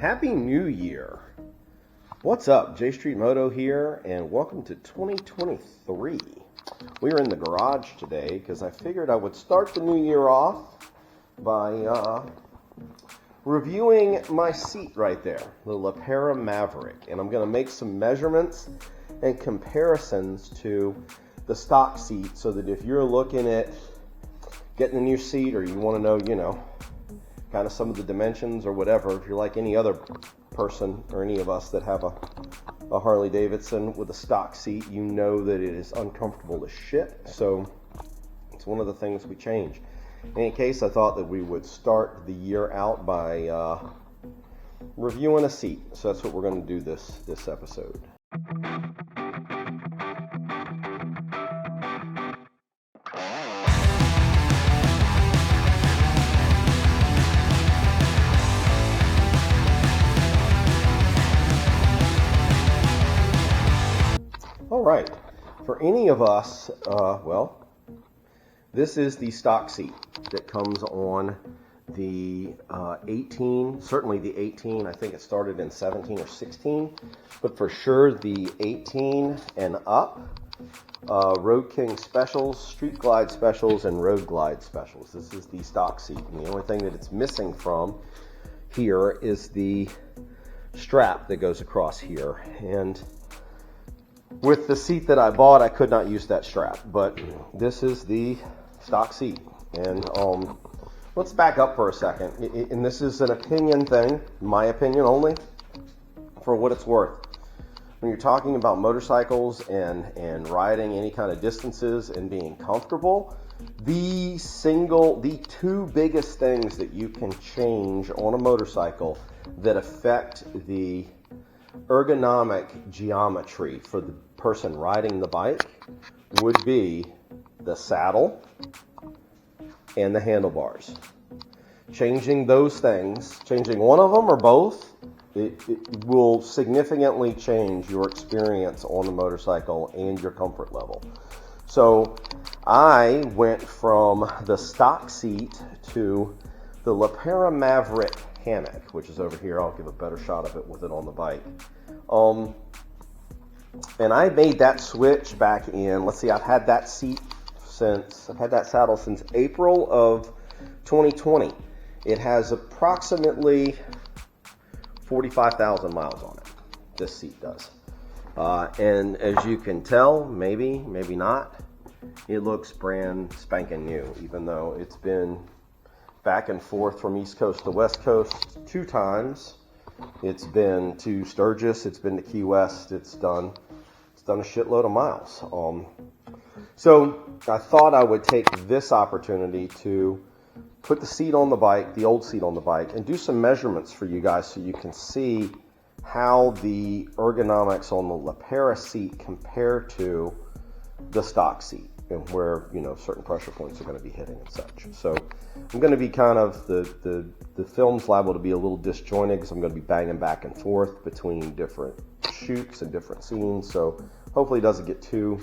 Happy New Year. What's up? J Street Moto here, and welcome to 2023. We're in the garage today because I figured I would start the new year off by reviewing my seat right there, the Pera Maverick. And I'm going to make some measurements and comparisons to the stock seat so that if you're looking at getting a new seat or you want to know, kind of some of the dimensions or whatever, if you're like any other person or any of us that have a Harley Davidson with a stock seat, you know that it is uncomfortable as shit. So it's one of the things we change. In any case, I thought that we would start the year out by reviewing a seat. So that's what we're going to do this episode. All right, for any of us, this is the stock seat that comes on the 18, certainly the 18, I think it started in 17 or 16, but for sure the 18 and up, Road King specials, Street Glide specials, and Road Glide specials. This is the stock seat, and the only thing that it's missing from here is the strap that goes across here, and with the seat that I bought, I could not use that strap, but this is the stock seat. And let's back up for a second. And this is an opinion thing, my opinion only, for what it's worth. When you're talking about motorcycles and riding any kind of distances and being comfortable, the two biggest things that you can change on a motorcycle that affect the ergonomic geometry for the person riding the bike would be the saddle and the handlebars. Changing those things, changing one of them or both, it will significantly change your experience on the motorcycle and your comfort level. So I went from the stock seat to the Pera Maverick hammock, which is over here. I'll give a better shot of it with it on the bike. And I made that switch back in, let's see, I've had that saddle since April of 2020. It has approximately 45,000 miles on it. This seat does. And as you can tell, maybe not, it looks brand spanking new, even though it's been back and forth from East Coast to West Coast 2 times. It's been to Sturgis, it's been to Key West, it's done a shitload of miles. So I thought I would take this opportunity to put the seat on the bike, the old seat on the bike, and do some measurements for you guys so you can see how the ergonomics on the Pera seat compare to the stock seat and where, certain pressure points are going to be hitting and such. So I'm going to be kind of, the film's liable to be a little disjointed because I'm going to be banging back and forth between different shoots and different scenes. So hopefully it doesn't get too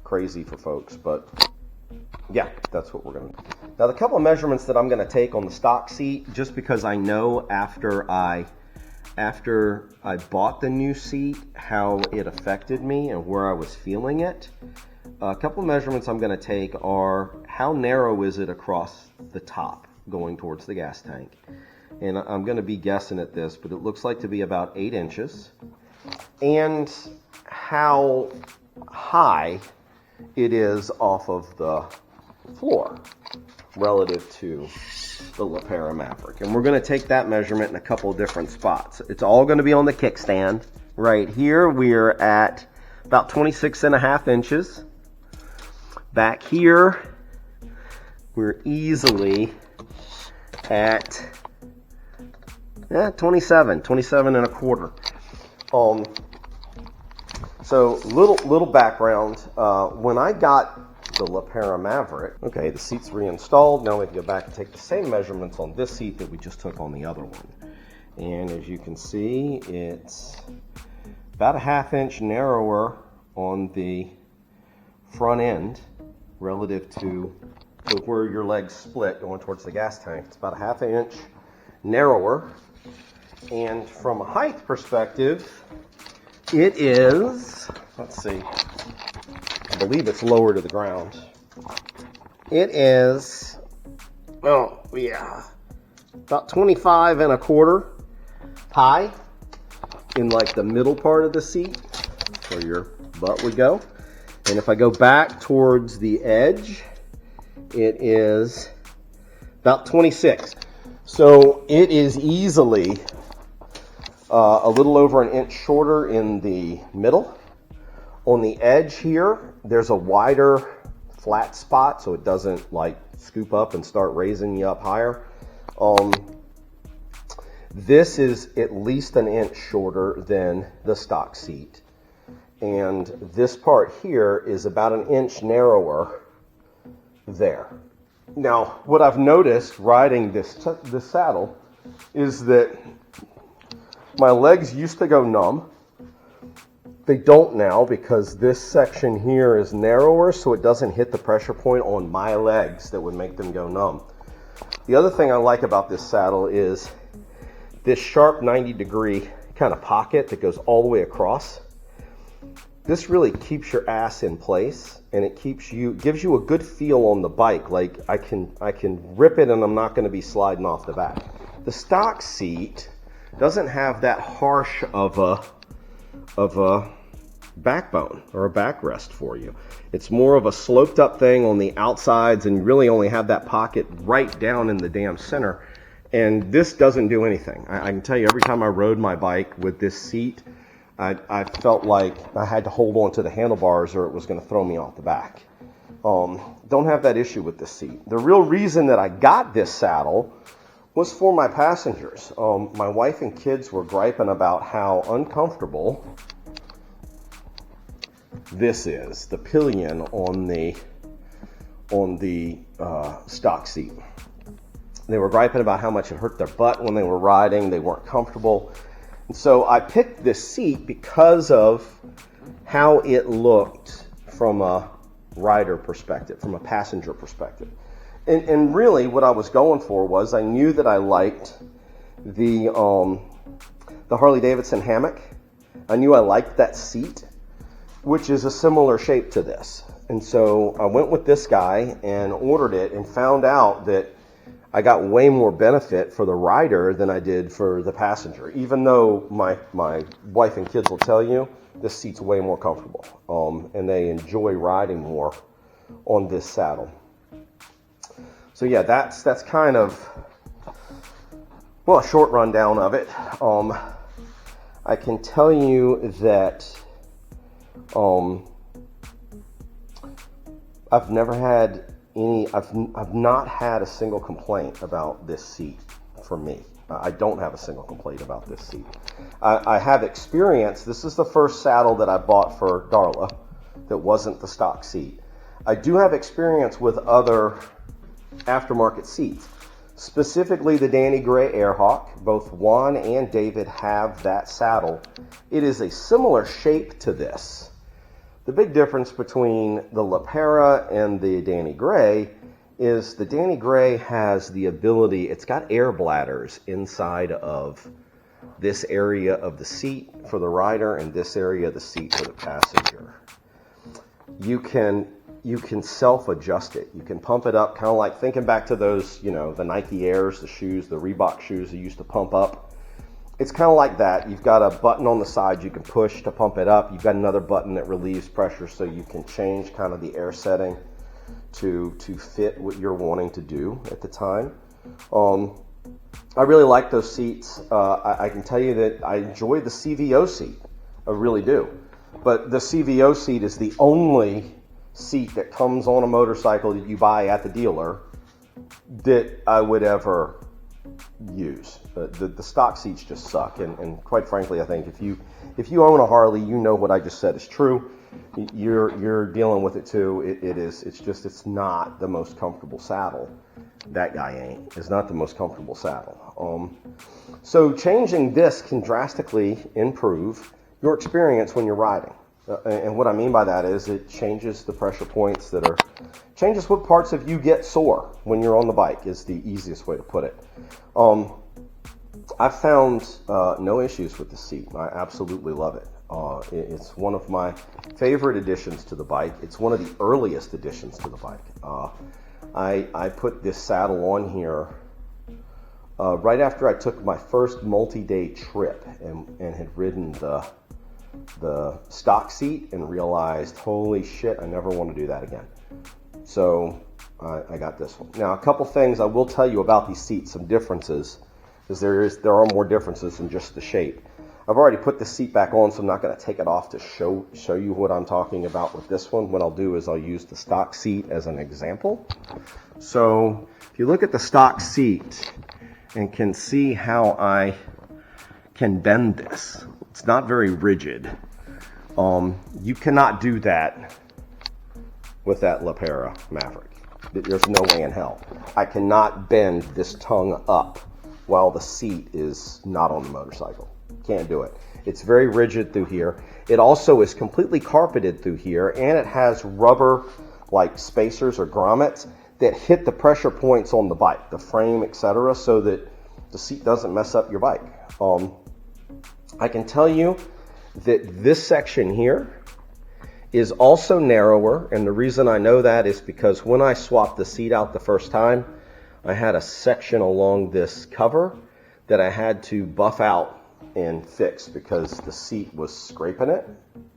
crazy for folks, but yeah, that's what we're going to do. Now the couple of measurements that I'm going to take on the stock seat, just because I know after I bought the new seat how it affected me and where I was feeling it. A couple of measurements I'm going to take are how narrow is it across the top going towards the gas tank. And I'm going to be guessing at this, but it looks like to be about 8 inches. And how high it is off of the floor relative to the Pera Maverick. And we're going to take that measurement in a couple of different spots. It's all going to be on the kickstand. Right here, we're at about 26.5 inches. Back here, we're easily at 27 and a quarter. So little background. When I got the Pera Maverick, okay, the seat's reinstalled. Now we can go back and take the same measurements on this seat that we just took on the other one. And as you can see, it's about a 1/2 inch narrower on the front end relative to where your legs split going towards the gas tank. It's about a 1/2 inch narrower. And from a height perspective, it is, let's see, I believe it's lower to the ground. It is, oh yeah, about 25 and a quarter high in like the middle part of the seat where your butt would go. And if I go back towards the edge, it is about 26. So it is easily a little over an inch shorter in the middle. On the edge here, there's a wider flat spot so it doesn't like scoop up and start raising you up higher. This is at least an inch shorter than the stock seat. And this part here is about an inch narrower there. Now, what I've noticed riding this saddle is that my legs used to go numb. They don't now because this section here is narrower, so it doesn't hit the pressure point on my legs that would make them go numb. The other thing I like about this saddle is this sharp 90-degree kind of pocket that goes all the way across. This really keeps your ass in place, and it gives you a good feel on the bike. Like I can rip it and I'm not going to be sliding off the back. The stock seat doesn't have that harsh of a backbone or a backrest for you. It's more of a sloped up thing on the outsides and really only have that pocket right down in the damn center. And this doesn't do anything. I can tell you every time I rode my bike with this seat, I felt like I had to hold on to the handlebars or it was going to throw me off the back. Don't have that issue with this seat. The real reason that I got this saddle was for my passengers. My wife and kids were griping about how uncomfortable this is, the pillion on the stock seat. They were griping about how much it hurt their butt when they were riding. They weren't comfortable. And so I picked this seat because of how it looked from a rider perspective, from a passenger perspective. And really what I was going for was I knew that I liked the Harley Davidson hammock. I knew I liked that seat, which is a similar shape to this. And so I went with this guy and ordered it and found out that I got way more benefit for the rider than I did for the passenger. Even though my wife and kids will tell you, this seat's way more comfortable. And they enjoy riding more on this saddle. So yeah, that's kind of, well, a short rundown of it. I can tell you that I've never had I've not had a single complaint about this seat for me. I don't have a single complaint about this seat. I have experience. This is the first saddle that I bought for Darla that wasn't the stock seat. I do have experience with other aftermarket seats, specifically the Danny Gray Airhawk. Both Juan and David have that saddle. It is a similar shape to this. The big difference between the Pera and the Danny Gray is the Danny Gray has the ability, it's got air bladders inside of this area of the seat for the rider and this area of the seat for the passenger. You can self-adjust it. You can pump it up, kind of like thinking back to those, the Nike Airs, the shoes, the Reebok shoes you used to pump up. It's kind of like that. You've got a button on the side you can push to pump it up. You've got another button that relieves pressure so you can change kind of the air setting to fit what you're wanting to do at the time. I really like those seats. I can tell you that I enjoy the CVO seat. I really do. But the CVO seat is the only seat that comes on a motorcycle that you buy at the dealer that I would ever use. The stock seats just suck, and quite frankly, I think if you own a Harley, you know what I just said is true. You're dealing with it too. It's not the most comfortable saddle. That guy ain't. It's not the most comfortable saddle. So changing this can drastically improve your experience when you're riding. And what I mean by that is it changes the pressure points changes what parts of you get sore when you're on the bike is the easiest way to put it. I've found no issues with the seat. I absolutely love it. It's one of my favorite additions to the bike. It's one of the earliest additions to the bike. I put this saddle on here right after I took my first multi-day trip and had ridden the stock seat and realized, holy shit, I never want to do that again. So I got this one. Now, a couple things I will tell you about these seats, some differences, because there are more differences than just the shape. I've already put the seat back on, so I'm not going to take it off to show you what I'm talking about with this one. What I'll do is I'll use the stock seat as an example. So if you look at the stock seat and can see how I can bend this, it's not very rigid. You cannot do that with that Pera Maverick. There's no way in hell. I cannot bend this tongue up while the seat is not on the motorcycle. Can't do it. It's very rigid through here. It also is completely carpeted through here, and it has rubber like spacers or grommets that hit the pressure points on the bike, the frame, etc., so that the seat doesn't mess up your bike. I can tell you that this section here is also narrower, and the reason I know that is because when I swapped the seat out the first time, I had a section along this cover that I had to buff out and fix because the seat was scraping it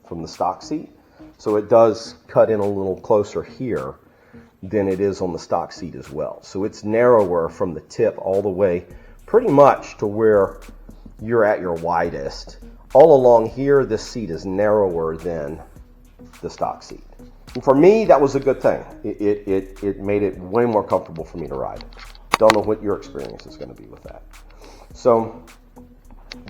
from the stock seat. So it does cut in a little closer here than it is on the stock seat as well. So it's narrower from the tip all the way pretty much to where you're at your widest. All along here, this seat is narrower than the stock seat. And for me, that was a good thing. It made it way more comfortable for me to ride. Don't know what your experience is going to be with that. So,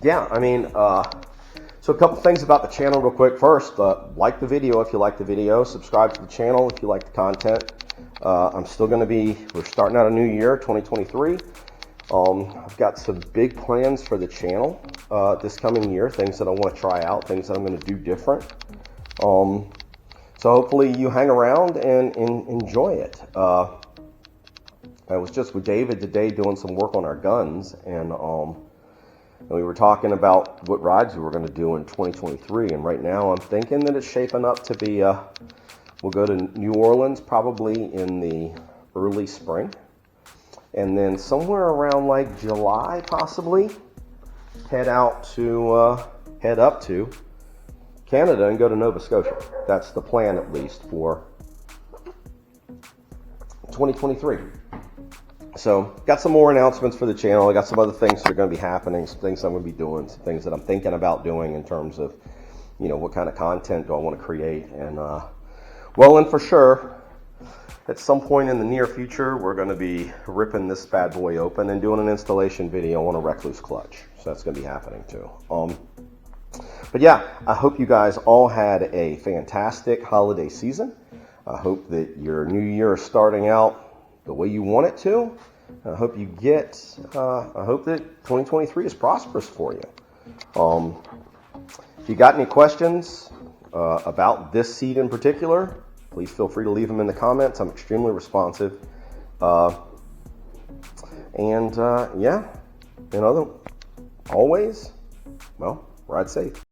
yeah, I mean, so a couple things about the channel real quick. First, like the video if you like the video. Subscribe to the channel if you like the content. We're starting out a new year, 2023. I've got some big plans for the channel this coming year, things that I want to try out, things that I'm going to do different. So hopefully you hang around and enjoy it. I was just with David today doing some work on our guns, and we were talking about what rides we were going to do in 2023, and right now I'm thinking that it's shaping up to be, we'll go to New Orleans probably in the early spring, and then somewhere around like July possibly head up to Canada and go to Nova Scotia. That's the plan, at least for 2023. So, got some more announcements for the channel. I got some other things that are going to be happening, some things I'm going to be doing, some things that I'm thinking about doing in terms of, what kind of content do I want to create. And, and for sure, at some point in the near future, we're going to be ripping this bad boy open and doing an installation video on a Recluse clutch. So that's going to be happening too. But yeah, I hope you guys all had a fantastic holiday season. I hope that your new year is starting out the way you want it to. I hope that 2023 is prosperous for you. If you got any questions about this seat in particular, please feel free to leave them in the comments. I'm extremely responsive. Always, ride safe.